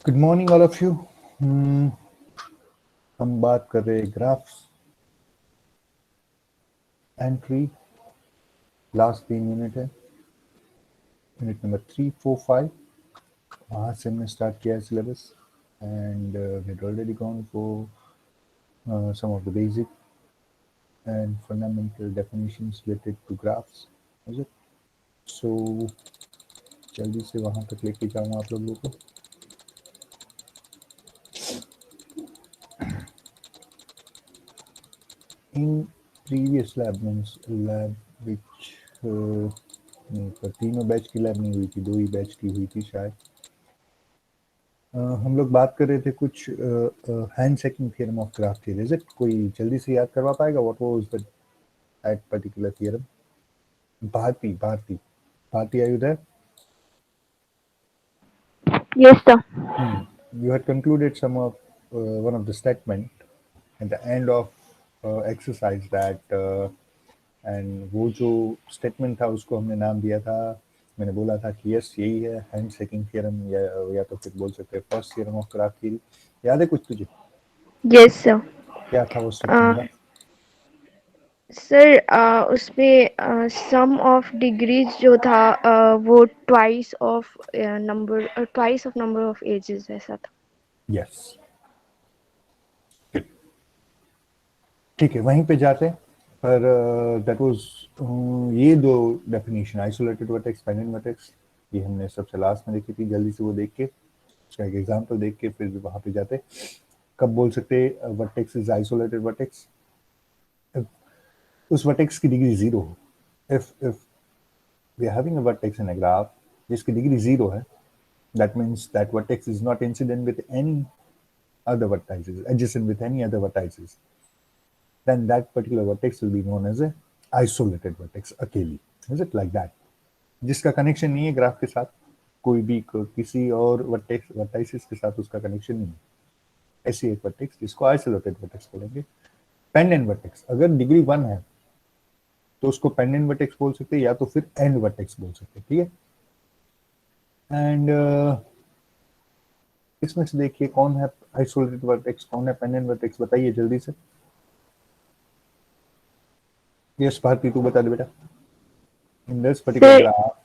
Good morning all of you. हम बात कर रहे ग्राफ्स एंट्री। लास्ट 3 यूनिट है, यूनिट नंबर 3, 4, 5। वहाँ से हमने स्टार्ट किया है syllabus and we had already gone for some of the basic and fundamental definitions related to graphs. Is it so? जल्दी से वहाँ तक लेके जाऊँ आप लोगों को। In previous lab means lab which नहीं, पर तीनों बैच की लैब नहीं हुई थी, 2 ही बैच की हुई थी शायद। हम लोग बात कर रहे थे कुछ hand checking theorem of graph theory. Is it? कोई जल्दी से याद करवा पाएगा what was that particular theorem? Bharti Bharti Bharti, are you there? Yes, sir. You had concluded some of one of the statement at the end of exercise that and वो जो statement था उसको हमने नाम दिया था, मैंने बोला था कि यस यही है हैंड शेकिंग थ्योरम, या तो फिर बोल सकते हैं first theorem of graph theory. याद है कुछ तुझे? Yes, sir. क्या था वो Uh, स्टेटमेंट का? सर उसमें सम ऑफ डिग्रीज जो था वो twice of number of edges ऐसा था. यस, ठीक है, वहीं पे जाते हैं। पर दैट वाज ये दो definition, isolated vertex, pendant vertex, ये हमने सबसे लास्ट में देखी थी। जल्दी से वो देख के उसका एक एग्जांपल देख के फिर वहां पे जाते। कब बोल सकते वर्टेक्स इज आइसोलेटेड वर्टेक्स? उस वर्टेक्स की डिग्री जीरो हो। If we are having a vertex in a graph जिसकी डिग्री जीरो है, that means that vertex is not incident with any other vertices, adjacent with any other vertices, then that particular vertex will be known as a isolated vertex, अकेली। is it like that? जिसका connection नहीं है graph के साथ, कोई भी किसी और वर्टेक्स वर्टाइसिस के साथ उसका कनेक्शन नहीं है, ऐसी एक वर्टेक्स जिसको आइसोलेटेड वर्टेक्स बोलेंगे। पेंडेंट वर्टेक्स अगर डिग्री 1 है तो उसको पेंडेंट वर्टेक्स बोल सकते हैं, या तो फिर एंड वर्टेक्स बोल सकते हैं, ठीक है। एंड इसमें से देखिए कौन है आइसोलेटेड वर्टेक्स, कौन है पेंडेंट वर्टेक्स, बताइए जल्दी से। यस भारती, तू बता दे बेटा। In this particular sir graph,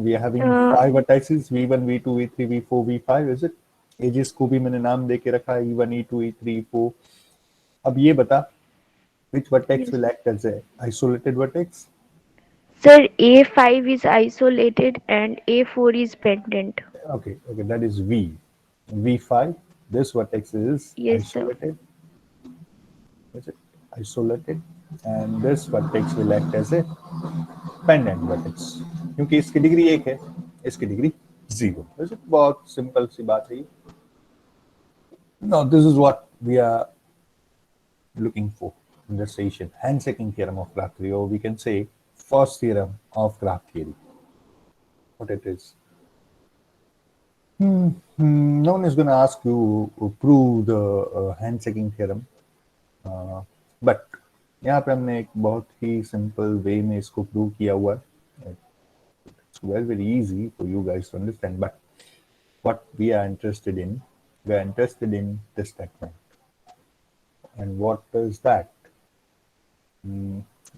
we are having 5 vertices v1, v2, v3, v4, v5, is it? Edges को भी मैंने नाम दे के रखा है e1, e2, e3, e4। अब ये बता which vertex will act as a isolated vertex? Sir A5 is isolated and A4 is pendant. Okay, that is v5, this vertex is yes sir. isolated, is it? Isolated, and this vertex will act as a pendant vertex क्योंकि इसकी degree 1 है, इसकी degree 0। वैसे बहुत simple सी बात है। Now this is what we are looking for in this session, handshaking theorem of graph theory, or we can say first theorem of graph theory. What it is? No one is going to ask you to prove the handshaking theorem, but यहाँ पे हमने एक बहुत ही simple way में इसको prove किया हुआ है। It's very easy for you guys to understand, but what we are interested in this statement. And what is that?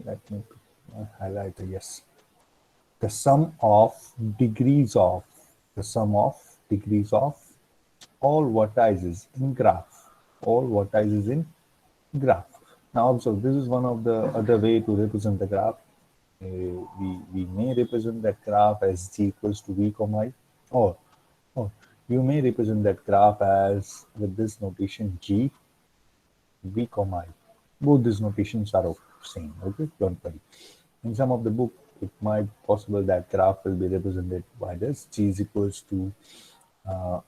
Let me highlight the yes. The sum of degrees of the sum of degrees of all vertices in graph. All vertices in graph. Now observe, this is one of the other way to represent the graph. We may represent that graph as g equals to v comma I, or you may represent that graph as with this notation g v comma I. Both these notations are same, okay, don't worry. In some of the book it might be possible that graph will be represented by this g is equals to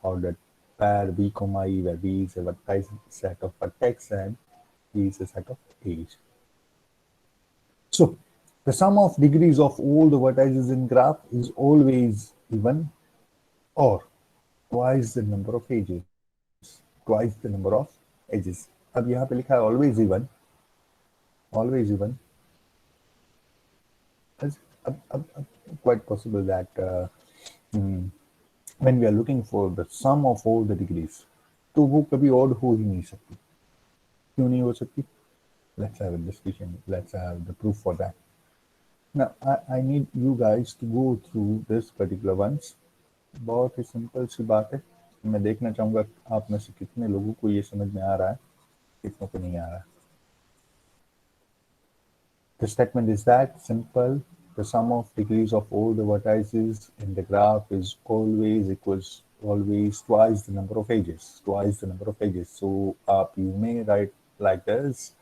or that pair v comma I, where v is a vertex set of vertex and e is a set of edge. So the sum of degrees of all the vertices in graph is always even, or twice the number of edges, twice the number of edges। अब यहाँ पे लिखा है always even। अब quite possible that when we are looking for the sum of all the degrees, तो वो कभी odd हो ही नहीं सकती. क्यों नहीं हो सकती? Let's have a discussion. Let's have the proof for that. Now, I need you guys to go through this particular ones. बहुत ही सिंपल सी बात है. मैं देखना चाहूंगा आप में से कितने लोगों को ये समझ में आ रहा है, कितनों को नहीं आ रहा है. The statement is that simple. The sum of degrees of all the vertices in the graph is always twice the number of edges. Twice the number of edges. So you may write like this: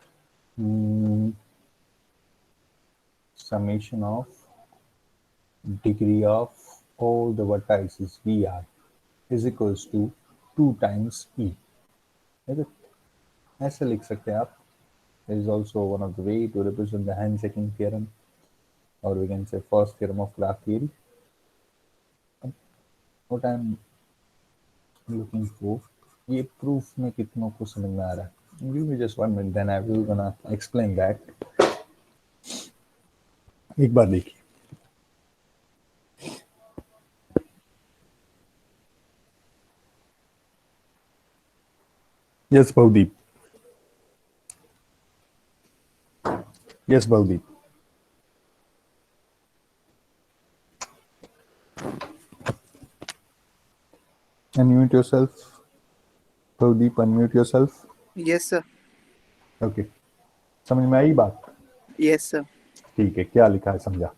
summation of degree of all the vertices VR is equals to 2 times E. ऐसे लिख सकते हैं आप. This is also one of the way to represent the handshaking theorem, or we can say first theorem of graph theory. What I'm looking for, ये proof में कितनों को समझ में आ रहा है? Give me just 1 minute, then I will gonna explain that. एक बार देखिए. Yes, Bhavdeep. Yes, Bhavdeep. Unmute yourself. Bhavdeep, unmute yourself. Yes sir. Okay. समझ में आई बात? Yes sir. ठीक है, क्या लिखा है समझा?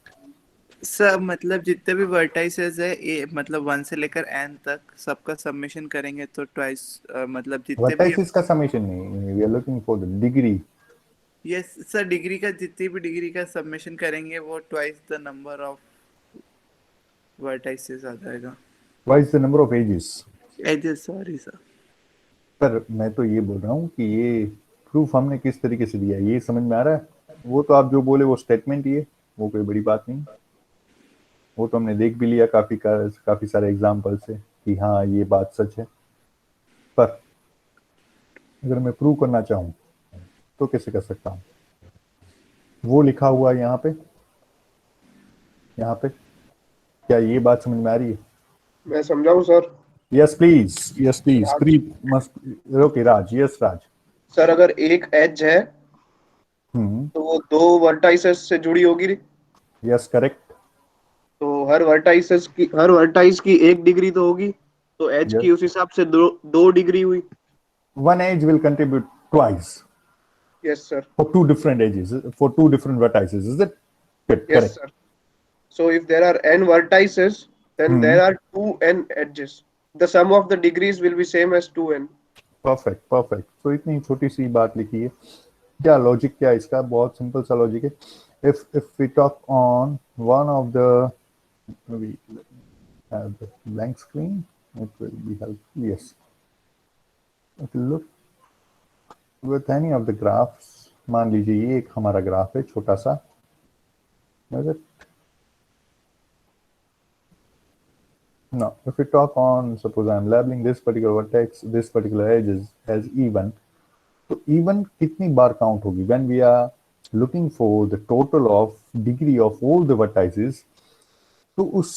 सर मतलब जितने भी वर्टाइसेस है ये मतलब 1 से लेकर n तक सबका सबमिशन करेंगे तो ट्वाइस मतलब जितने भी Vertices का summation नहीं, we are looking for the degree. Yes sir degree का जितनी भी डिग्री का सबमिशन करेंगे वो twice the number of vertices आ जाएगा. Twice the number of edges. Edges sorry sir. पर मैं तो ये बोल रहा हूँ कि ये प्रूफ हमने किस तरीके से दिया, ये समझ में आ रहा है? वो तो आप जो बोले वो स्टेटमेंट ही है, वो कोई बड़ी बात नहीं. वो तो हमने देख भी लिया काफी सारे एग्जाम्पल से कि हाँ ये बात सच है. पर अगर मैं प्रूव करना चाहूँ तो कैसे कर सकता हूँ? वो लिखा हुआ है यहाँ पे. क्या ये बात समझ में आ रही है? मैं समझाऊं sir? Yes please. Okay Raj. Yes Raj. Sir अगर एक एज है तो वो 2 वर्टाइसेस से जुड़ी होगी. Yes correct. तो हर वर्टाइस की 1 डिग्री तो होगी, तो एज Yes. की उस हिसाब से 2 डिग्री हुई. One edge will contribute twice yes sir. for 2 different edges, for 2 different vertices. Is it? Good, yes correct. Sir. So if there are n vertices, then there are 2n edges. The sum of the degrees will be same as 2n. Perfect. So इतनी छोटी सी बात लिखी है. क्या logic क्या है इसका? बहुत सिंपल सा लॉजिक है. If we talk on one of the, maybe have the blank screen, it will be helpful. Yes. If you look with any of the graphs, मान लीजिए ये एक हमारा ग्राफ है छोटा सा. Is it? Now, if we talk on, suppose I'm labeling this particular vertex, this particular edge as E1. तो E1 कितनी बार काउंट होगी? When we are looking for the total of degree of all the vertices, तो उस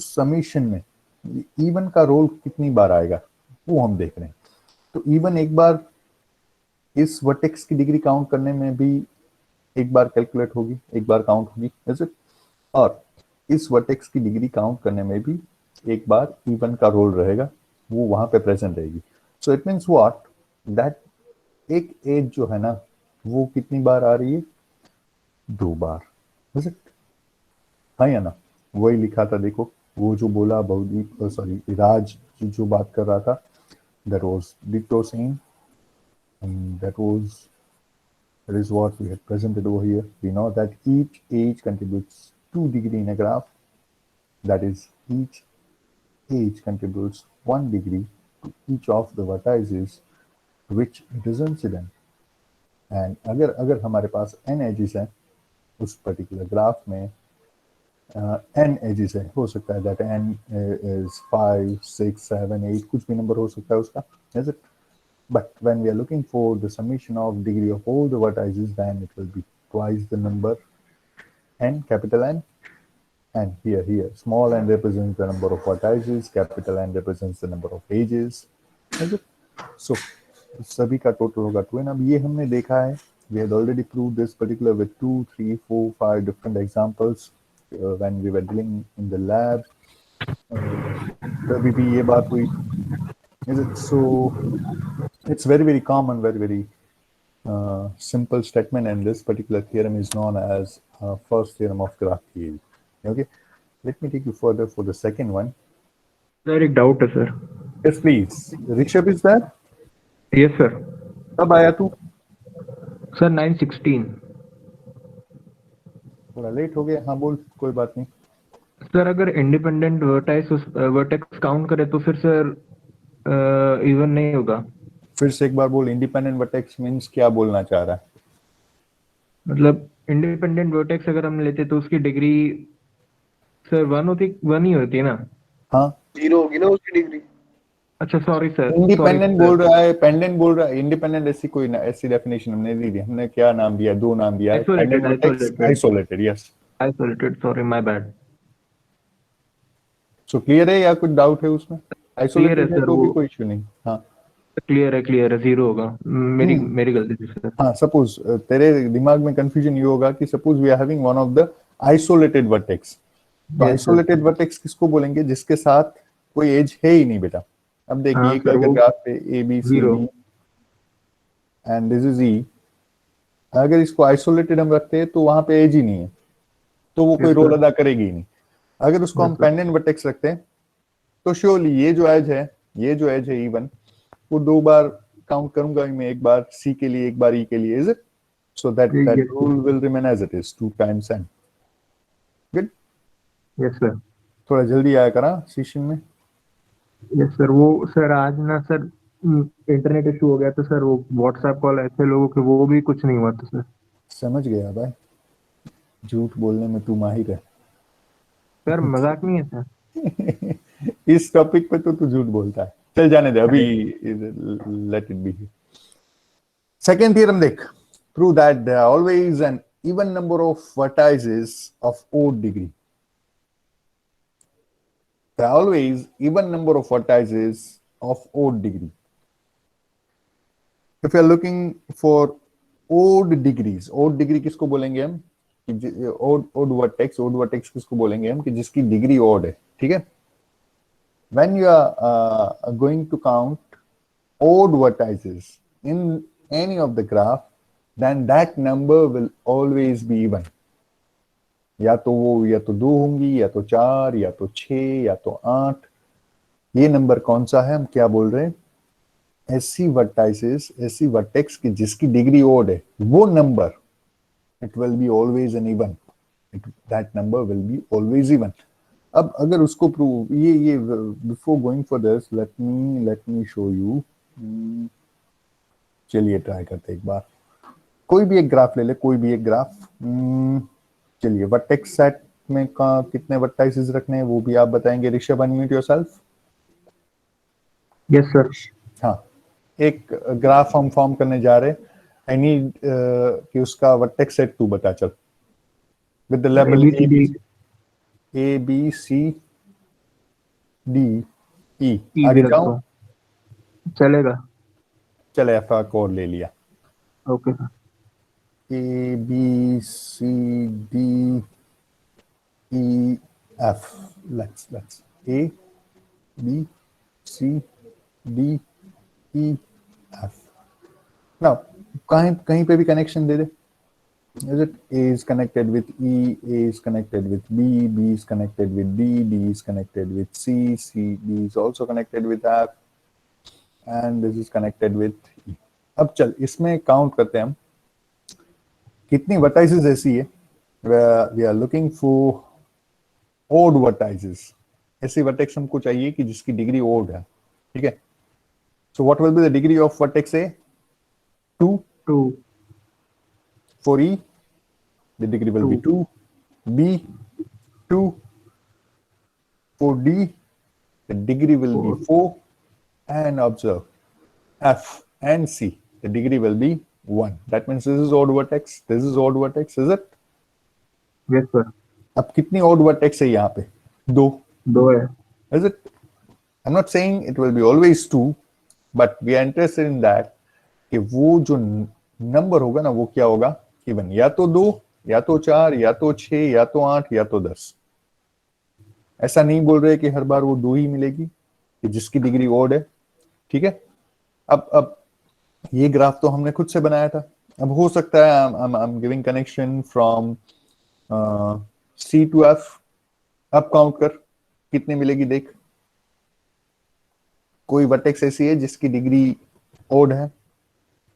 summation में E1 का role कितनी बार आएगा वो हम देख रहे हैं. तो E1 एक बार इस वर्टेक्स की डिग्री काउंट करने में भी एक बार कैलकुलेट होगी, एक बार काउंट होगी. Is it? और इस वर्टेक्स की डिग्री काउंट करने में भी एक बार E1 का रोल रहेगा, वो वहां पे प्रेजेंट रहेगी. So it means what, that एक एज जो है ना वो कितनी बार आ रही है? 2 बार. Is it? हाँ या ना? वही लिखा था देखो, वो जो बोला बहुदीप, सॉरी राज जो बात कर रहा था, that was ditto same, and that is what we had presented over here. We know that each edge contributes 2 degree in a graph. That is, each edge contributes 1 degree to each of the vertices which it is incident. And अगर हमारे पास n edges हैं उस particular graph में, n edges है, हो सकता है that n is 5, 6, 7, 8, कुछ भी नंबर हो सकता है उसका. Is it? But when we are looking for the summation of degree of all the vertices, then it will be twice the number n, capital N. and here small n represents the number of vertices, capital N represents the number of edges. So सभी का total होगा 2 n. अब ये हमने देखा है, we had already proved this particular with 2, 3, 4, 5 different examples when we were dealing in the lab. तभी भी ये बात हुई. Is it so? It's very common, very simple statement, and this particular theorem is known as first theorem of graph theory. Okay, let me take you further for the second one. Sir एक doubt है sir. Yes, please. Rishabh is there? Yes sir. कब आया तू? Sir 9:16. थोड़ा late हो गया. हाँ बोल, कोई बात नहीं. सर अगर इंडिपेंडेंट वर्टेक्स काउंट करे तो फिर सर इवन नहीं होगा. फिर से एक बार बोल. इंडिपेंडेंट वर्टेक्स मींस क्या बोलना चाह रहा है? मतलब इंडिपेंडेंट वर्टेक्स अगर हम लेते तो उसकी डिग्री सर 1 ही होती है ना. हाँ, 0 होगी ना उसकी डिग्री. अच्छा सॉरी सर. इंडिपेंडेंट बोल रहा है, पेंडेंट बोल रहा है. इंडिपेंडेंट ऐसी कोई ना, ऐसी डेफिनेशन हमने नहीं दी. हमने क्या नाम दिया? 2 नाम दिया. Isolated. Yes, isolated. Sorry, my bad. So clear है या कुछ डाउट है उसमें? आइसोलेटेड है sir, तो भी वो- कोई इशू नहीं. हाँ क्लियर है 0 होगा. मेरी गलती थी सर. हाँ, सपोज तेरे दिमाग में कंफ्यूजन ये होगा कि suppose we are having one of the isolated vertex. तो Yes, आइसोलेटेड वर्टेक्स किसको बोलेंगे? जिसके साथ कोई एज है ही नहीं बेटा. अब देखिए हाँ, एक sir, वो ग्राफ पे A B C zero. D and this is E. अगर इसको आइसोलेटेड हम रखते हैं तो वहां पे एज ही नहीं है, तो वो कोई Yes, रोल sir. अदा करेगी ही नहीं. अगर उसको हम Yes, sir. पेंडेंट वर्टेक्स रखते हैं तो श्योरली ये जो एज है इवन, वो 2 बार काउंट करूंगा मैं. एक बार सी के लिए, एक बार ई के लिए. Is it? So that Yes, sir. Rule will remain as it is 2 times n. Good. Yes sir. थोड़ा जल्दी आया करा सेशन में. Yes sir. वो सर आज ना सर इंटरनेट इशू हो गया तो सर वो व्हाट्सएप कॉल ऐसे लोगों के वो भी कुछ नहीं हुआ था सर. समझ गया भाई, झूठ बोलने में तू माहिर है. सर मजाक नहीं है सर. इस टॉपिक पे तो तू झूठ बोलता है. चल जाने दे अभी, let it be. Second theorem देख. Prove that there are always an even number of vertices of odd degree. There are always even number of vertices of odd degree. If you are looking for odd degrees, odd degree किसको बोलेंगे हम? odd vertex किसको बोलेंगे हम? कि जिसकी degree odd है. ठीक है? When you are going to count odd vertices in any of the graph, then that number will always be even. या तो 2 होंगी, या तो 4, या तो 6, या तो 8. ये नंबर कौन सा है? हम क्या बोल रहे हैं? ऐसी वर्टाइसेस, ऐसी वर्टेक्स की जिसकी डिग्री ओड है, वो number it will be always an even. That number will be always even. अब अगर उसको प्रूव, ये before going for this let me show you. चलिए ट्राई करते एक बार. कोई भी एक ग्राफ ले ले, कोई भी एक ग्राफ. चलिए वर्टेक्स सेट में कितने वर्टाइसेस रखने हैं वो भी आप बताएंगे. Rishabh, unmute yourself. Yes sir. हाँ, एक ग्राफ हम फॉर्म करने जा रहे हैं. आई नीड कि उसका वर्टेक्स सेट तू बता. चल with the level A B C D E. आगे जाओ. चलेगा. चले एफ और ले लिया. Okay sir. A B C D E F. Let's A B C D E F. Now कहीं पे भी connection they they. Is it A is connected with E, A is connected with B, B is connected with D, D is connected with C, D is also connected with F, and this is connected with E. अब चल इसमें count करते हैं हम कितनी vertices ऐसी है. We are looking for odd vertices. ऐसी वर्टेक्स हमको चाहिए कि जिसकी डिग्री ओड है. ठीक है? So what will be the degree of vertex A? 2. For E, the degree will be 2. B, 2. For D, the degree will be 4. And observe, F and C, the degree will be 1. That means this is odd vertex, this is odd vertex, is it? Yes sir. अब कितनी odd vertex है यहाँ पे? 2. 2 है। Is it? I'm not saying it will be always 2, but we are interested in that कि वो जो number होगा ना वो क्या होगा? इवन, या तो 2, या तो 4, या तो 6, या तो 8, या तो 10। ऐसा नहीं बोल रहे कि हर बार वो 2 ही मिलेगी कि जिसकी डिग्री ओड है। ठीक है, अब ये ग्राफ तो हमने खुद से बनाया था। अब हो सकता है I am giving connection from C to F। अब काउंट कर कितने मिलेगी देख। कोई वर्टेक्स ऐसी है जिसकी डिग्री ओड है?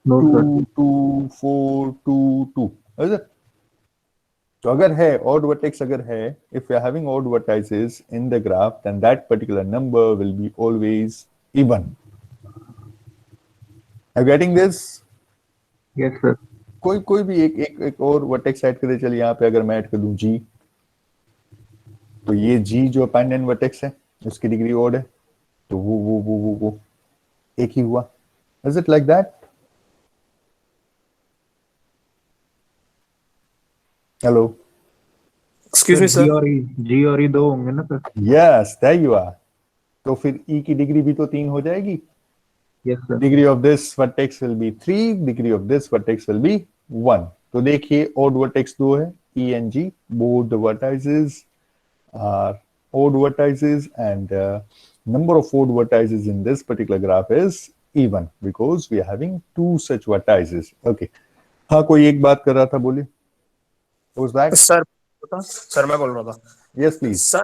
No sir. 2 2 4 2 2, is it? तो अगर है odd vertex, अगर है, if we are having odd vertices in the graph, then that particular number will be always even. Are you getting this? Yes sir. कोई भी एक और वर्टेक्स ऐड करे। चलिए यहाँ पे अगर मैं ऐड कर दूं G, तो ये G जो अपेंडेंट वर्टेक्स है उसकी डिग्री ओड है, तो वो एक ही हुआ। Is it like that? Hello, excuse me जी सर। और ई 2 होंगे ना sir? Yes, there you are. तो फिर E की डिग्री भी तो 3 हो जाएगी। Yes sir. Degree of this vertex will be 3, degree of this vertex will be 1. तो देखिए odd vertex 2 है, E and G, both the vertices are odd vertices, and number of odd vertices in this particular graph is even because we are having 2 such vertices. Okay. हाँ, कोई एक बात कर रहा था, बोलिए। Who's that? सर मैं बोल रहा था Yes, please. सर,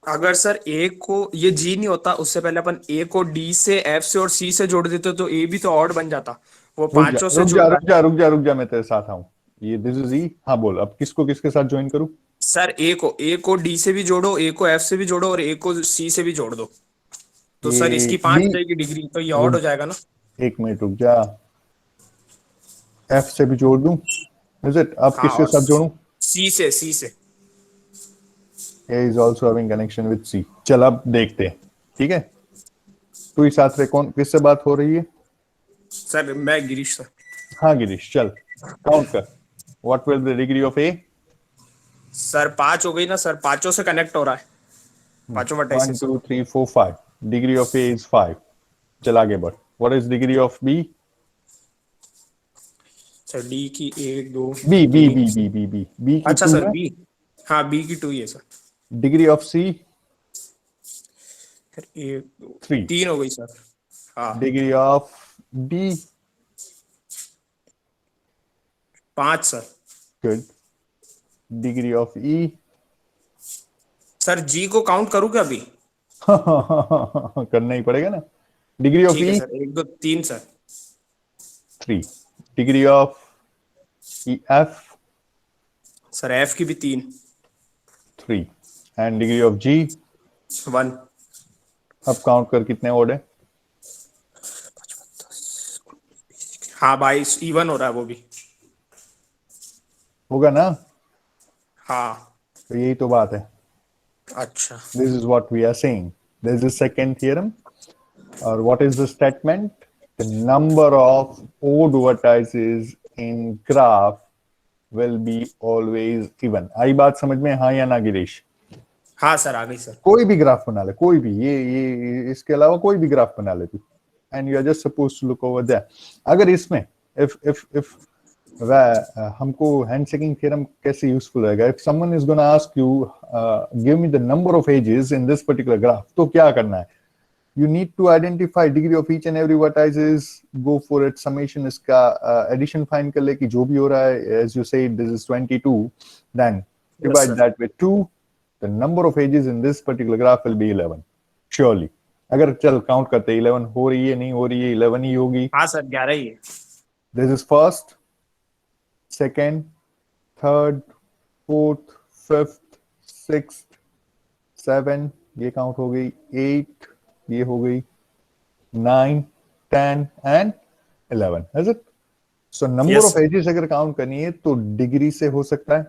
अगर सर ए को ये जी नहीं होता, उससे पहले अपन ए को डी से, एफ से और सी से जोड़ देते तो ए भी तो ऑड बन जाता। वो पांचों से जुड़ रहा है। रुक जा, मैं तेरे साथ आऊं। ये दिस इज E। हाँ बोल, अब किसको किसके साथ ज्वाइन करूं? सर ए को डी से भी जोड़ो, ए को एफ से भी जोड़ो और ए को सी से भी जोड़ दो, तो सर इसकी 5 हो जाएगी डिग्री, तो ये ऑड हो जाएगा ना। एक मिनट रुक जा, F से भी जोड़ दूं? Is it? अब हाँ, किसके और साथ जोड़ूं? सी से A is also having connection with C। चल अब देखते हैं। ठीक है, तू ही साथ रहे। कौन किससे बात हो रही है? सर मैं गिरीश सर। हाँ गिरीश, चल काउंट कर। What will the degree of A? Sir 5 हो गई ना सर, पांचों से कनेक्ट हो रहा है, पांचों 1 vertices. 2 3 4 5। Degree of A is 5। चल आगे बढ़। What is degree of B? Sir D की 1 2 B B B 3। B B B B की अच्छा 2 सर है। बी, हाँ बी की 2 ही है sir. Degree of C? Sir 1 2 3। 3 हो गई सर। हाँ degree of D? 5 sir. Good. Degree of E? Sir जी को काउंट करूँ क्या अभी? करना ही पड़ेगा ना। डिग्री ऑफ ठीक है E? Sir, 1 2 3 sir. 3। Degree of F? Sir F की भी 3। 3। And degree of G? 1। अब काउंट कर कितने ओड है? हाँ 22, इवन हो रहा है वो भी। होगा ना? हाँ तो यही तो बात है। अच्छा। This is what we are saying. There is a second theorem. Or what is the statement? The number of odd vertices in graph will be always even. आई बात समझ में? हाँ या ना गिरीश? हाँ सर आ गई सर। कोई भी ग्राफ बना ले, कोई भी, ये इसके अलावा कोई भी ग्राफ बना ले तू, and you are just supposed to look over there. अगर इसमें if हमको हैंडशेकिंग थ्योरम कैसे यूजफुल रहेगा? If someone is gonna ask you give me the number of edges in this particular graph, तो क्या करना है? You need to identify degree of each and every vertices, go for it, summation, इसका addition find कर ले कि जो भी हो रहा है, as you said this is 22, then divide that with 2, the number of edges in this particular graph will be 11 surely. अगर चल काउंट करते 11 हो रही है, नहीं हो रही है, 11 ही होगी। हाँ सर 11 ही है। This is first, second, third, fourth, fifth, sixth, 7, ये काउंट हो गई, 8 ये हो गई, 9 10 and 11, is it? So number of edges अगर काउंट करनी है तो डिग्री से हो सकता है,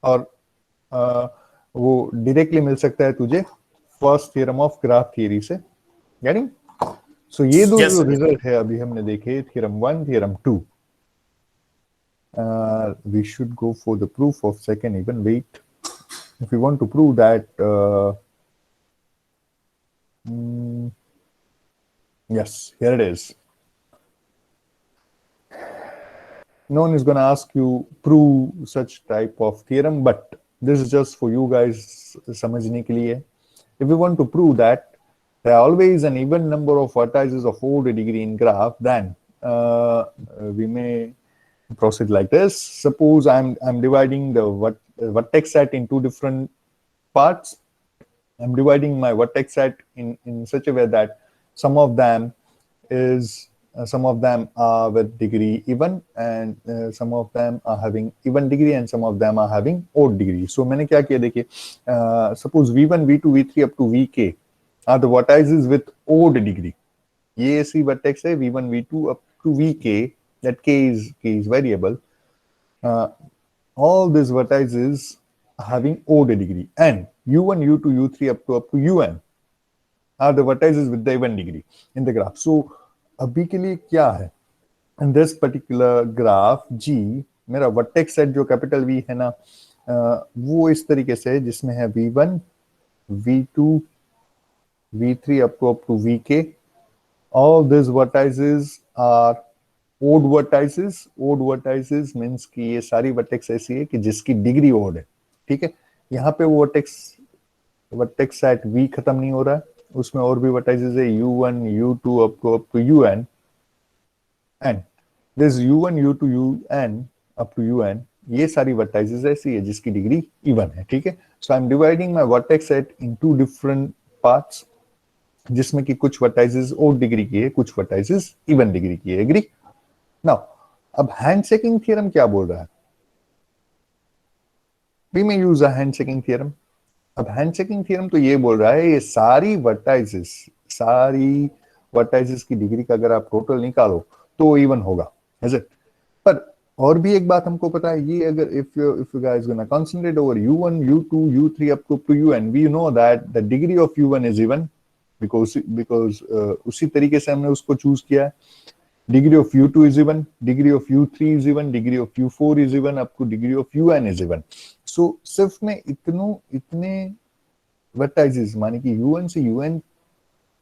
और वो डायरेक्टली मिल सकता है तुझे first theorem of graph theory से। यानी सो ये दो जो रिजल्ट है अभी हमने देखे, theorem 1 theorem 2, we should go for the proof of second even. Wait, if we want to prove that, yes, here it is. No one is going to ask you prove such type of theorem, but this is just for you guys समझने के लिए. If we want to prove that there are always an even number of vertices of odd degree in graph, then we may proceed like this. Suppose I'm dividing the vertex set in two different parts. I'm dividing my vertex set in such a way that some of them are with degree even, and some of them are having even degree, and some of them are having odd degree. So मैंने क्या किया देखिए, suppose v1, v2, v3 up to vk are the vertices with odd degree. ये ऐसी vertex है v1, v2 up to vk, that k is variable. All these vertices are having odd degree, and u1, u2, u3 up to un are the vertices with the even degree in the graph. So अभी के लिए क्या है, in this particular graph G, मेरा vertex set जो capital V है ना, वो इस तरीके से है जिसमें है v1, v2, v3 up to vk. All these vertices are odd vertices. Odd vertices means कि ये सारी vertex ऐसी है कि जिसकी डिग्री odd है. ठीक है, यहाँ पे वो vertex set V खत्म नहीं हो रहा है, उसमें और भी vertices है u1, u2 up to un, and this u1, u2, un up to un, ये सारी vertices ऐसी है जिसकी डिग्री even है. ठीक है, so I'm dividing my vertex set in two different parts, जिसमें कि कुछ vertices odd डिग्री की है, कुछ vertices even डिग्री की है. Agree? Now, अब handshaking theorem क्या बोल रहा है? We may use a handshaking theorem. अब हैंडशेकिंग थ्योरम तो ये बोल रहा है ये सारी वर्टाइसेस की डिग्री का अगर आप टोटल निकालो तो इवन होगा, is it? पर और भी एक बात हमको पता है, ये अगर if you guys gonna concentrate over u1, u2, u3 up to un, we know that the degree of u1 is even because उसी तरीके से हमने उसको चूज किया है. Degree of u2 is even, degree of u3 is even, degree of u4 is even, up to degree of un is even. So सिर्फ में इतने vertices माने कि u1 से un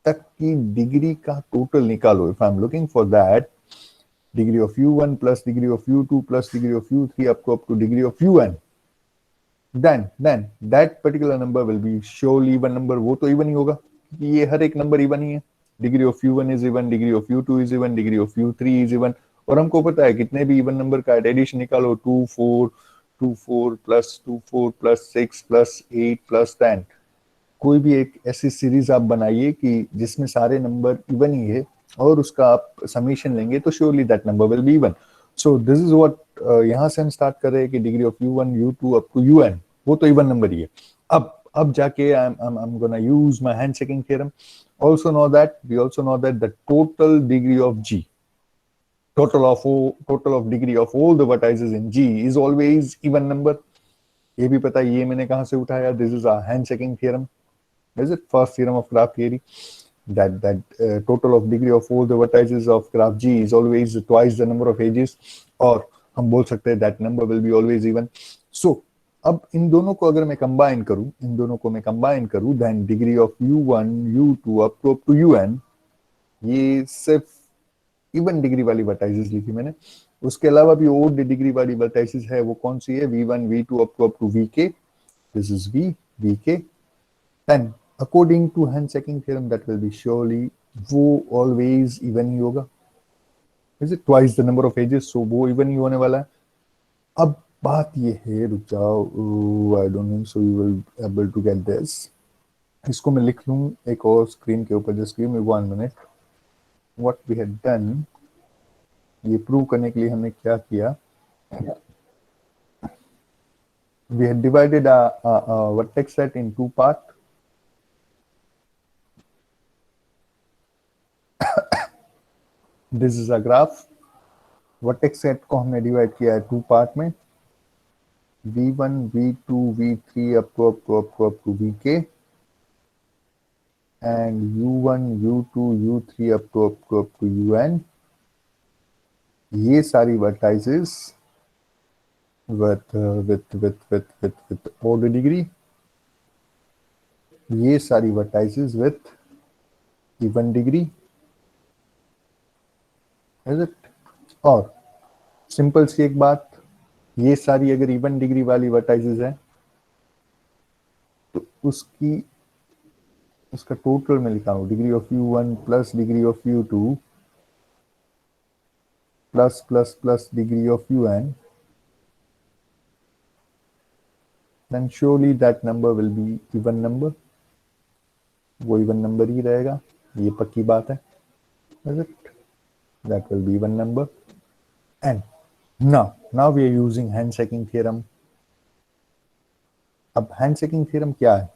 तक की डिग्री का टोटल निकालो. If I'm looking for that, degree of u1 plus degree of u2 plus degree of u3 up to degree of un, then that particular number will be surely even number. वो तो even ही होगा क्योंकि ये हर एक number even ही है. Degree of u1 is even, degree of u2 is even, degree of u3 is even. और हमको पता है कितने भी इवन नंबर का एडिशन निकालो, 2 4 प्लस 2 4 प्लस 6 प्लस 8 प्लस 10, कोई भी एक ऐसी सीरीज आप बनाइए कि जिसमें सारे नंबर इवन ही है और उसका आप समीशन लेंगे तो surely that number will be even. So this is what यहाँ से हम स्टार्ट कर रहे हैं कि degree of u1, u2 up to un वो तो इवन नंबर ही है. अब जाके I'm gonna use my handshaking theorem. We also know that the total degree of G, total of degree of all the vertices in G is always even number. ये भी पता है, ये मैंने कहाँ से उठाया? This is a handshaking theorem. Is it first theorem of graph theory? That total of degree of all the vertices of graph G is always twice the number of edges, और हम बोल सकते हैं that number will be always even. So अब इन दोनों को अगर मैं कंबाइन करूं, then degree of u1, u2 up to un, ये सिर्फ इवन डिग्री वाली वर्टाइसेस लिखी मैंने. उसके अलावा भी ओड डिग्री वाली वर्टाइसेस है, वो कौन सी है? v1, v2 up to vk. This is vk. Then according to handshaking theorem that will be surely वो ऑलवेज इवन ही होगा. Is it twice the number of edges, so वो इवन ही होने वाला है. अब बात ये है, रुक जाओ, I don't think so you will able to get this. इसको मैं लिख लूं एक और स्क्रीन के ऊपर. Just give me 1 minute. What we had done, ये प्रूव करने के लिए हमने क्या किया, we had divided a vertex set in 2 part. This is a graph. Vertex set को हमने डिवाइड किया है 2 पार्ट में, v1, v2, v3 up to vk, and u1, u2, u3 up to un. ये सारी vertices with odd degree, ये सारी vertices with even degree, is it? और सिंपल सी एक बात, ये सारी अगर इवन डिग्री वाली वर्टाइसेस हैं तो उसका टोटल मैं लिखा हूँ degree of u1 plus degree of u2 plus plus plus degree of un, then surely that number will be even number. वो इवन नंबर ही रहेगा, ये पक्की बात है, is it? That will be even number. And now we are using handshaking theorem. अब handshaking theorem क्या है?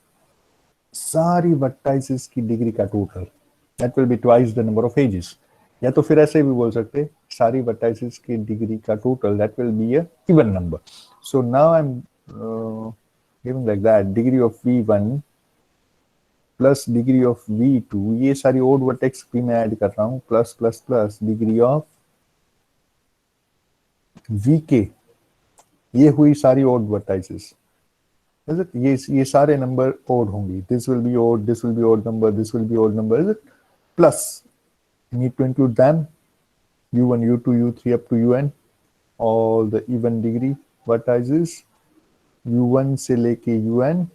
सारी वर्टाइसेस की डिग्री का total, that will be twice the number of edges, या तो फिर ऐसे भी बोल सकते सारी वर्टाइसेस की डिग्री का total that will be a even number. So now I am giving like that degree of v1 plus degree of v2, ये सारी ओड वर्टेक्स भी मैं ऐड कर रहा हूँ, plus plus plus degree of vk, ये हुई सारी ओड वर्टाइसेस. Is it? ये सारे नंबर ओड होंगी. This will be odd, this will be odd number, this will be odd number, is it? Plus, you need to include them, u1, u2, u3 up to un, all the even degree vertices, u1 से लेके un,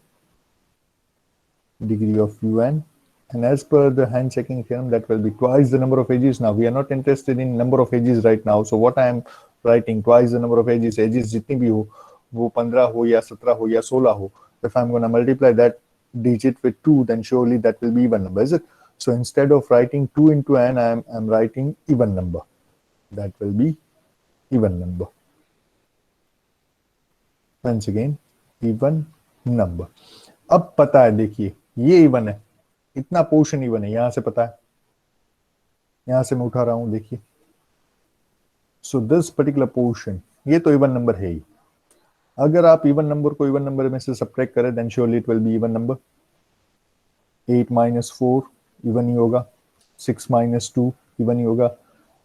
degree of un, and as per the handshaking theorem, that will be twice the number of edges. Now, we are not interested in number of edges right now, so what I am writing, twice the number of edges जितनी भी हो, वो 15 हो या 17 हो या 16 हो, if I'm going to multiply that digit with 2, then surely that will be even number, is it? So instead of writing 2 into n, I'm writing even number. That will be even number. Once again, even number. अब पता है, देखिए ये even है, इतना portion even है, यहां से पता है, यहां से मैं उठा रहा हूं, देखिए. सो दिस पर्टिकुलर पोर्शन, ये तो इवन नंबर है ही. अगर आप इवन नंबर को इवन नंबर में से सब्ट्रैक्ट करें, then surely it will be even number. 8 - 4 even ही होगा, 6 - 2 इवन ही होगा.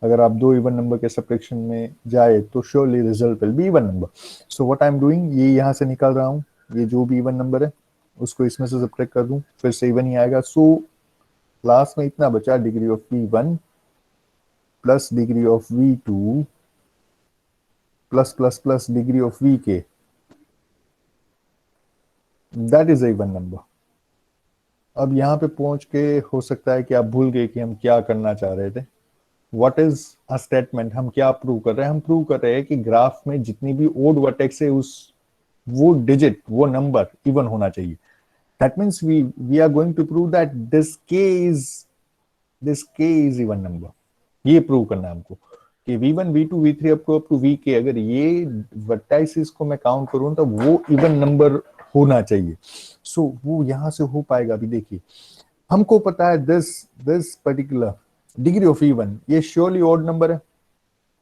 अगर आप दो इवन नंबर के सब्ट्रैक्शन में जाए तो surely result will be even number. So what I am doing, ये यहां से निकाल रहा हूं, ये जो भी इवन नंबर है उसको इसमें से सब्ट्रैक्ट कर दूं, फिर से इवन ही आएगा. सो लास्ट में इतना बचा, degree of v1 plus degree of v2 plus plus plus degree of vk. That is even number. अब यहाँ पे पहुंच के हो सकता है कि आप भूल गए कि हम क्या करना चाह रहे थे. व्हाट इज अ स्टेटमेंट, हम क्या प्रूव कर रहे हैं? हम प्रूव कर रहे हैं कि ग्राफ में जितनी भी ओड वर्टेक्स है वो डिजिट, वो नंबर इवन होना चाहिए. That means we are going to prove that this k is even number. ये प्रूव करना है हमको कि v1, v2, v3 up to vk, अगर ये वर्टाइसेस को मैं काउंट करूं तो वो इवन नंबर होना चाहिए. सो वो यहां से हो पाएगा. अभी देखिए, हमको पता है this particular degree of even, ये श्योरली ऑड नंबर है,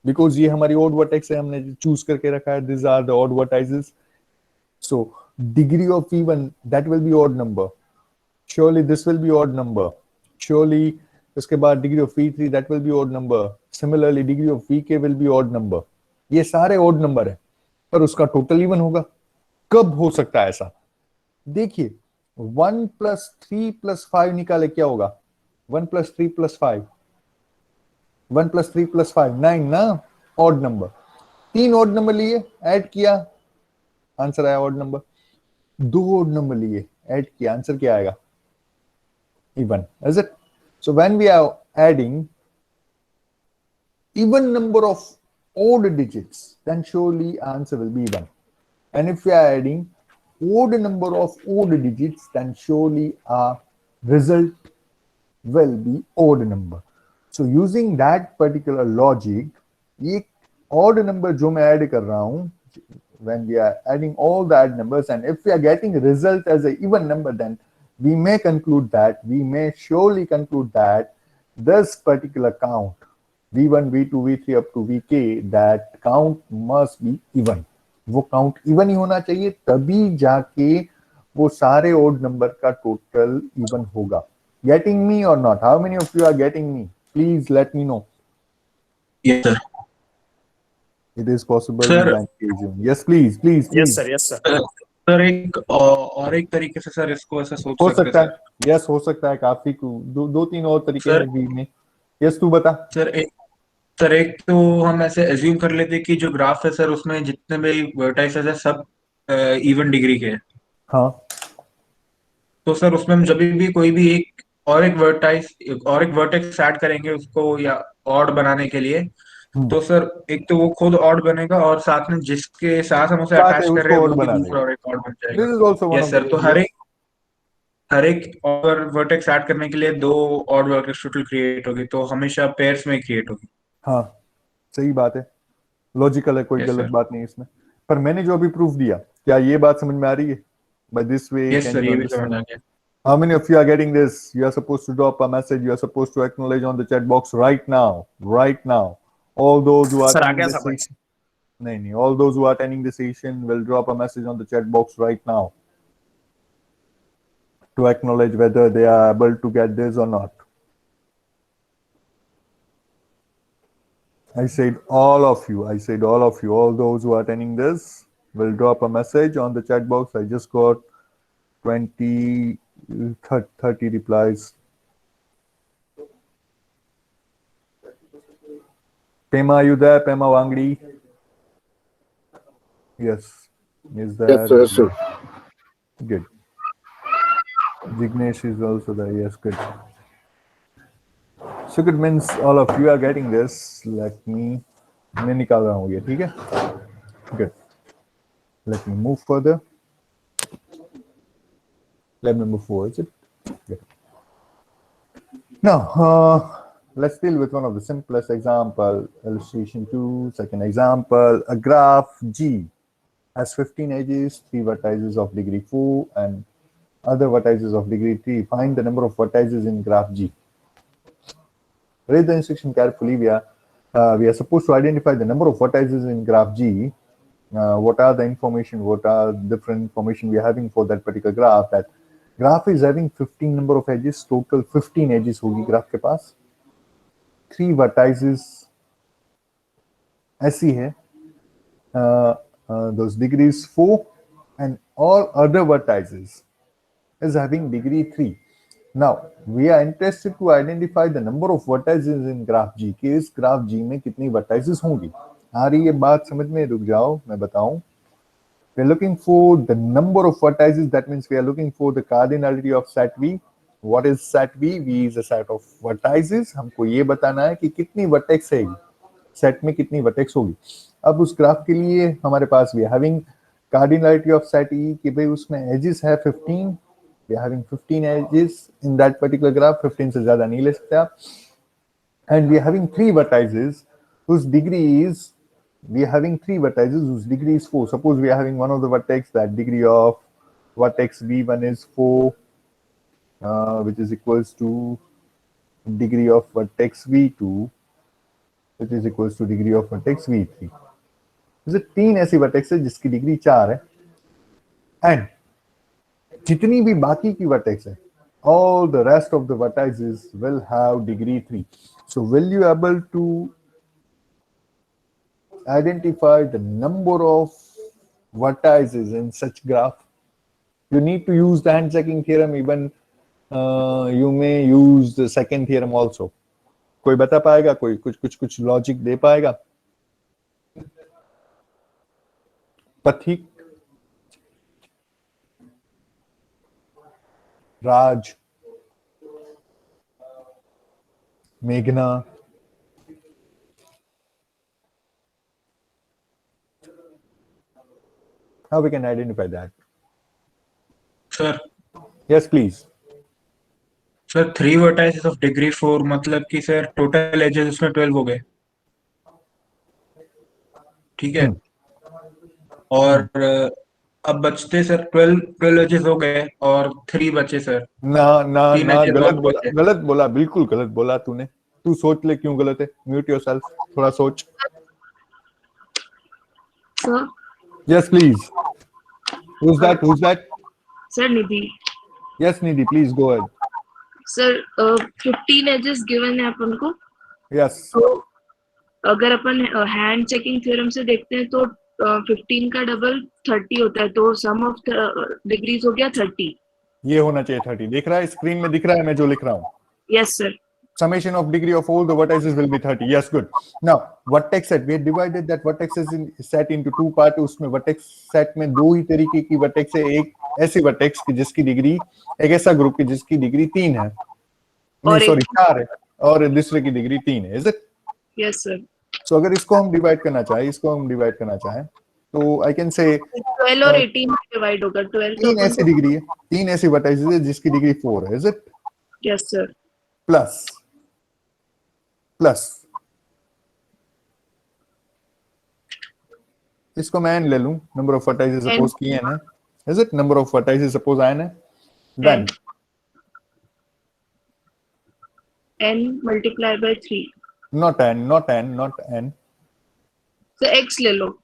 बिकॉज ये हमारी ऑड वर्टेक्स है, हमने चूज करके रखा है, this are the odd vertices. So degree of even that will be odd number, surely this will be odd number, surely उसके बाद degree of v3 that will be odd number, similarly degree of vk will be odd number. ये सारे odd number है, पर उसका total even होगा. कब हो सकता है ऐसा? देखिए, 1 + 3 + 5 निकाले, क्या होगा? 1 + 3 + 5, 1 + 3 + 5 9 ना, ऑड नंबर. 3 ऑड नंबर लिए, ऐड किया, आंसर आया ऑड नंबर. 2 ऑड नंबर लिए, ऐड किया, आंसर क्या आएगा? Even, is it? So when we are adding even number of odd digits, then surely answer will be even. And if we are adding odd number of odd digits, then surely our result will be odd number. So using that particular logic, ये odd number जो मैं add कर रहा हूँ, when we are adding all the odd numbers, and if we are getting result as a even number, then we may surely conclude that this particular count, v1, v2, v3 up to vk, that count must be even. वो count even ही होना चाहिए, तभी जाके वो सारे odd number का total even होगा. गेटिंग मी और not? How many of you are getting me? Please let me know. Yes, sir. It is possible. Sir. Yes, please. Yes, sir. Yes, sir. Sir एक और एक तरीके से sir इसको ऐसा सोच हो सकते सकता हैं है, यस हो सकता है, काफी दो तीन और तरीके सर। हैं भी में। यस तू बता। सर एक तो हम ऐसे एज्यूम कर लेते हैं कि जो ग्राफ है सर उसमें जितने भी वर्टाइसेस है सब इवन डिग्री के हैं। हाँ तो सर उसमें हम जब भी कोई भी एक और एक वर्टेक्स ऐड करेंगे उसको या ऑड बनाने के लिए, तो सर एक तो वो खुद ऑड बनेगा और साथ में जिसके साथ हम उसे साथ है अटैच कर रहे उसको हैं और वो भी बना दूसरा देगा। और एक ऑड बन जाएगा। This is also one of yes the sir, तो वे, यस। हर एक और वर्टेक्स ऐड करने के लिए दो ऑड वर्टेक्स टोटल क्रिएट होगी, तो हमेशा पेयर्स में क्रिएट होगी। हाँ सही बात है, लॉजिकल है, कोई यस गलत सर। बात नहीं इसमें। पर मैंने जो अभी प्रूफ दिया, क्या ये बात समझ में आ रही है? By this way yes can sir, you ये भी समझ अंडरस्टैंड? आ गया। How many of you are getting this? You are supposed to drop a message. You are supposed to acknowledge on the chat box right now. Right now. All those who are sir आ attending गया the समझ। session. No, no. All those who are attending the session will drop a message on the chat box right now to acknowledge whether they are able to get this or not. I said all of you. I said all of you. All those who are attending this will drop a message on the chat box. I just got 20, 30 replies. Pema, are you there? Pema Wangdi? Yes. Is there? Yes, sir. Yes, sir. Good. Jignesh is also there. Yes, good. So good means all of you are getting this. Let me, मैं निकाल रहा हूँ ये, ठीक है? Good. Let me move further. Let me move forward. Is it? Good. Now, let's deal with one of the simplest example. Illustration 2, second example. A graph G has 15 edges, 3 vertices of degree 4 and other vertices of degree 3. Find the number of vertices in graph G. Read the instruction carefully. We are supposed to identify the number of vertices in graph G. What are the information? What are different information we are having for that particular graph? That graph is having 15 number of edges. Total 15 edges होगी graph के पास. 3 vertices ऐसी है. Those degrees 4 and all other vertices is having degree 3. Now we are interested to identify the number of vertices in graph G. कि इस graph G में कितनी vertices होंगी. आ रही है बात समझ में? रुक जाओ मैं बताऊं. We are looking for the number of vertices. That means we are looking for the cardinality of set V. What is set V? V is a set of vertices. हमको ये बताना है कि कितनी vertex है, सेट में कितनी vertex होगी. अब उस ग्राफ के लिए हमारे पास we having cardinality of set E कि भाई उसमें एजेस है 15. We are having 15 edges in that particular graph. 15 से ज्यादा नहीं ले सकते आप. And we are having 3 vertices whose degree is, we are having 3 vertices whose degree is 4. Suppose we are having one of the vertex, that degree of vertex V1 is 4, which is equals to degree of vertex V2, which is equals to degree of vertex V3. जैसे 3 ऐसी vertex है जिसकी degree 4 है. And जितनी भी बाकी की vertex है, all the rest of the vertices will have degree 3. So will you able to identify the number of vertices in such graph? You need to use the hand checking theorem. Even you may use the second theorem also. कोई बता पाएगा? कोई कुछ logic दे पाएगा? पथिक, राज, मेघना, how we can identify that? Sir Yes, please. Sir 3 vertices of degree 4 मतलब कि सर टोटल एजेस उसमें 12 हो गए, ठीक है. और अब बचते सर 12 एजेस हो गए और 3 बचे सर. ना ना 3 ना, एजेस गलत और बोला, बचे. गलत बोला, बिल्कुल गलत बोला तूने. तू सोच ले क्यों गलत है. म्यूट योरसेल्फ, थोड़ा सोच. Sir, Yes, please. Who's that? Who's that? sir, Nidhi. Yes, Nidhi, please go ahead. Sir, 15 edges given है अपन को. Yes. तो अगर अपन हैंड चेकिंग थ्योरम से देखते हैं तो 15 का डबल 30 होता है, तो सम ऑफ डिग्रीज हो गया 30. ये होना चाहिए 30। दिख रहा है स्क्रीन में, दिख रहा है मैं जो लिख रहा हूँ? Yes, sir. Summation of degree of all the vertices will be 30. Yes, good. Now, vertex set. We have divided that vertex set into two parts. उसमें vertex set में दो ही तरीके की vertex है। एक ऐसी vertex की जिसकी डिग्री, एक ऐसा ग्रुप की जिसकी डिग्री 3 है, नहीं सॉरी 4 है, और दूसरे की डिग्री 3 है। Is it? Yes, sir. So अगर इसको हम डिवाइड करना चाहें, तो I can say 12 और 18 में डिवाइड होगा। 12 तो तीन ऐसी डिग्री है, तीन ऐसी vertices है जिसकी डिग्री 4 है। Is it? Yes, sir. Plus इसको मैं n ले लूं, नंबर ऑफ vertices सपोज की n है। Is it? Number of vertices suppose n है, then n multiply by 3. not n, So x ले लो।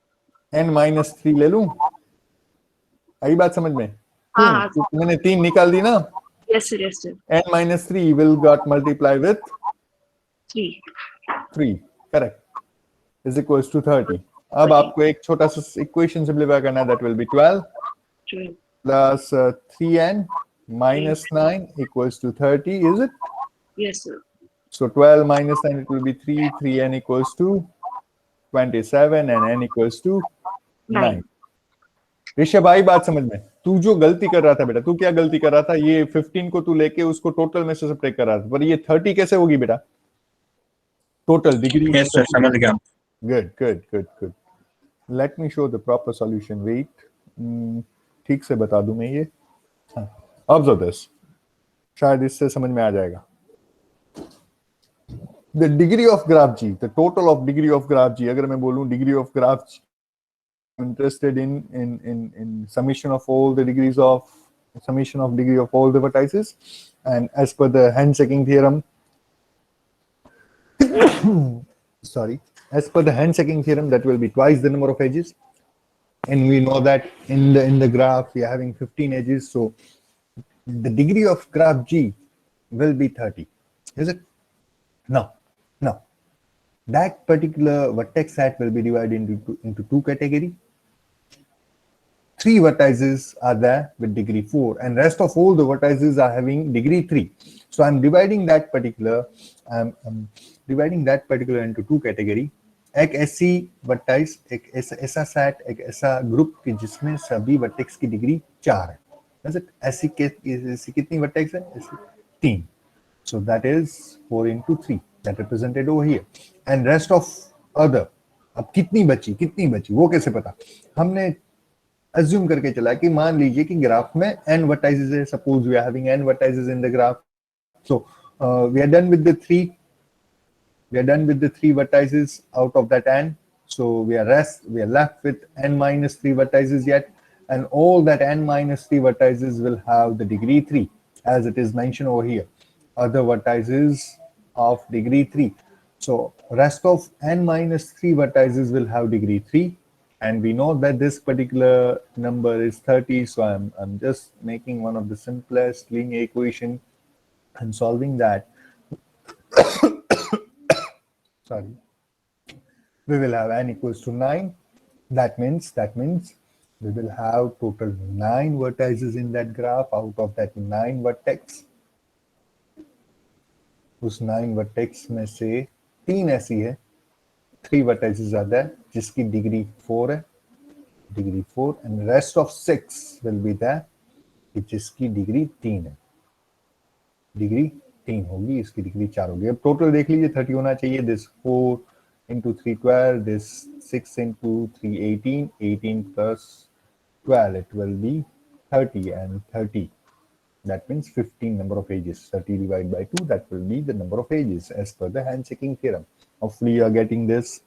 n minus 3 ले लूं। आई बात समझ में? हाँ, क्यों? मैंने 3 निकाल दी ना। Yes, sir. Yes, sir. n minus 3 will got multiply with 3. correct, is equals to 30। अब आपको एक छोटा सा इक्वेशन सिंप्लीफाई करना है, that will be 12 plus 3n minus 9 equals to 30, is it? Yes, sir. So 12 minus 9, it will be 3n equals to 27 and n equals to 9। Rishabh आई बात समझ में? तू जो गलती कर रहा था बेटा, तू क्या गलती कर रहा था? ये 15 को तू लेके उसको टोटल में से सब्ट्रैक्ट कर रहा था, पर ये 30 कैसे होगी बेटा? Total degree. यस सर, समझ गया। Good. Let me show the proper solution. Wait, ठीक से बता दूं मैं ये। ऑब्जर्व दिस, शायद इससे समझ में आ जाएगा। The degree of graph ji, the total of degree of graph जी, अगर मैं बोलूं degree of graph, interested in summation of all the degrees of degree of all the vertices, and as per the handshaking theorem as per the handshaking theorem, that will be twice the number of edges, and we know that in the graph we are having 15 edges, so the degree of graph G will be 30. Is it? No. That particular vertex set will be divided into two categories. 3 vertices are there with degree 4, and rest of all the vertices are having degree 3. So I'm dividing that particular into two category. एक ऐसी vertex, एक ऐसा set, एक ऐसा group कि जिसमें सभी vertex की डिग्री 4 है। ऐसी कितनी वर्टेक्स है? ऐसी 3। So that is 4 into 3 that represented over here, and rest of other। अब कितनी बची वो कैसे पता? हमने assume करके चला कि मान लीजिए कि ग्राफ में n vertices है, suppose we are having n vertices in the graph, so we are done with the 3 vertices out of that n, so we are left with n minus 3 vertices yet, and all that n minus 3 vertices will have the degree 3 as it is mentioned over here, other vertices of degree 3. So rest of n minus 3 vertices will have degree 3, and we know that this particular number is 30, so I'm just making one of the simplest linear equation and solving that. Sorry, we will have n equals to 9. That means we will have total 9 vertices in that graph. Out of that 9 vertex, उस 9 vertex में से 3 ऐसी है, 3 vertices are there जिसकी degree 4 है, degree 4, and rest of 6 will be there जिसकी degree 3 है, degree 3 होगी, इसकी डिग्री 4 होगी। अब टोटल देख लीजिए 30 होना चाहिए। This 4 into 3 12, this 6 into 3 18, 18 plus 12, it will be 30, and 30, that means 15 number of edges. 30 divided by 2, that will be the number of edges as per the handshaking theorem. Hopefully you are getting this.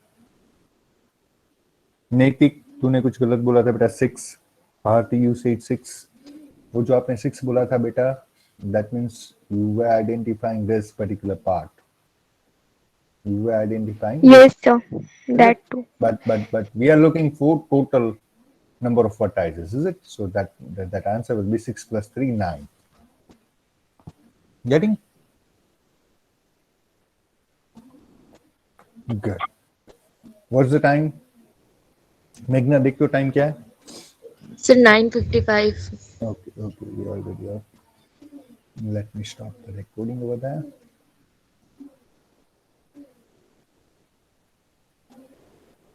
नैतिक, तूने कुछ गलत बोला था बेटा। 6, Bharti you said 6, वो जो आपने 6 बोला था बेटा, that means you were identifying this particular part. You were identifying. Yes, sir. That too. But we are looking for total number of vertices, is it? So that answer will be 6 plus 3, 9. Getting? Good. What's the time? मेघना देखो time क्या है? Sir, 9:55. Okay, we already are. Let me stop the recording over there.